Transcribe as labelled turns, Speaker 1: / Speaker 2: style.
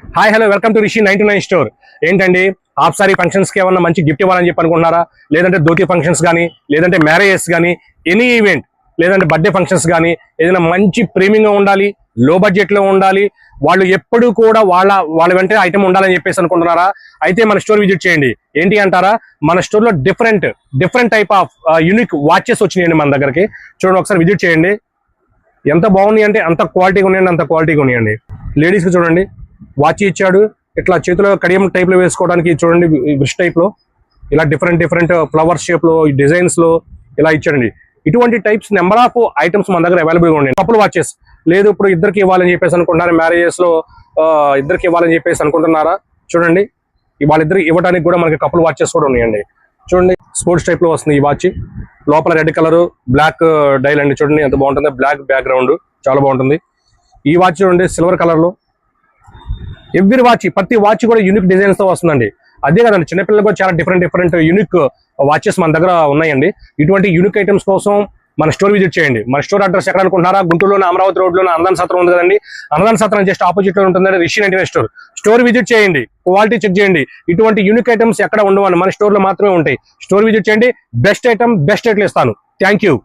Speaker 1: Hi hello welcome to Rishi 99 store. ఏంటండి half sorry ఫంక్షన్స్కి ఏమన్నా మంచి గిఫ్ట్ ఇవ్వాలని చెప్పి అనుకుంటున్నారా? లేదంటే ధోతి ఫంక్షన్స్ కానీ, లేదంటే మ్యారేజెస్ కానీ, ఎనీ ఈవెంట్, లేదంటే బర్త్డే ఫంక్షన్స్ కానీ, ఏదైనా మంచి ప్రీమియంగా ఉండాలి, లో బడ్జెట్లో ఉండాలి, వాళ్ళు ఎప్పుడు కూడా వాళ్ళ వెంటనే ఐటమ్ ఉండాలని చెప్పేసి అనుకుంటున్నారా? అయితే మన స్టోర్ విజిట్ చేయండి. ఏంటి అంటారా, మన స్టోర్లో different type of unique watches వచ్చినాయండి మన దగ్గరికి. చూడండి, ఒకసారి విజిట్ చేయండి. ఎంత బాగున్నాయి అంటే అంత క్వాలిటీగా ఉన్నాయండి, అంత క్వాలిటీగా ఉన్నాయండి. లేడీస్కి చూడండి, వాచ్ ఇచ్చాడు, ఇట్లా చేతిలో కడియం టైప్లో వేసుకోవడానికి చూడండి, బ్రిష్ టైప్లో ఇలా డిఫరెంట్ ఫ్లవర్స్ షేప్లో, డిజైన్స్లో ఇలా ఇచ్చాడండి. ఇటువంటి టైప్స్ నెంబర్ ఆఫ్ ఐటమ్స్ మన దగ్గర అవైలబుల్గా ఉన్నాయి. కపుల్ వాచెస్ లేదు, ఇప్పుడు ఇద్దరికి ఇవ్వాలని చెప్పేసి అనుకుంటున్నారు, మ్యారేజెస్లో ఇద్దరికి ఇవ్వాలని చెప్పేసి అనుకుంటున్నారా? చూడండి, వాళ్ళిద్దరికి ఇవ్వడానికి కూడా మనకి కపుల్ వాచెస్ కూడా ఉన్నాయండి. చూడండి, స్పోర్ట్స్ టైప్లో వస్తుంది ఈ వాచ్. లోపల రెడ్ కలర్ బ్లాక్ డైల్ అండి. చూడండి ఎంత బాగుంటుంది, బ్లాక్ బ్యాక్గ్రౌండ్ చాలా బాగుంటుంది. ఈ వాచ్ చూడండి సిల్వర్ కలర్లో. ఎవ్రీ వాచ్, ప్రతి వాచ్ కూడా యూనిక్ డిజైన్స్ తో వస్తుందండి. అదే కదండి, చిన్నపిల్లలకు కూడా చాలా డిఫరెంట్ యూనిక్ వాచెస్ మన దగ్గర ఉన్నాయండి. ఇటువంటి యూనిక్ ఐటమ్స్ కోసం మన స్టోర్ విజిట్ చేయండి. మన స్టోర్ అడ్రస్ ఎక్కడ అనుకుంటున్నారా? గుంటూరులోని అమరావతి రోడ్లోని అన్నదాన సత్రం ఉంది కదండి. అన్నదాన సత్రం జస్ట్ ఆపోజిట్ లో ఉంటుందండి రిషి 99 స్టోర్ విజిట్ చేయండి, క్వాలిటీ చెక్ చేయండి. ఇటువంటి యూనిక్ ఐటమ్స్ ఎక్కడ ఉండవని మన స్టోర్ లో మాత్రమే ఉంటాయి. స్టోర్ విజిట్ చేయండి, బెస్ట్ ఐటమ్ బెస్ట్ రేట్లు ఇస్తాను. Thank you.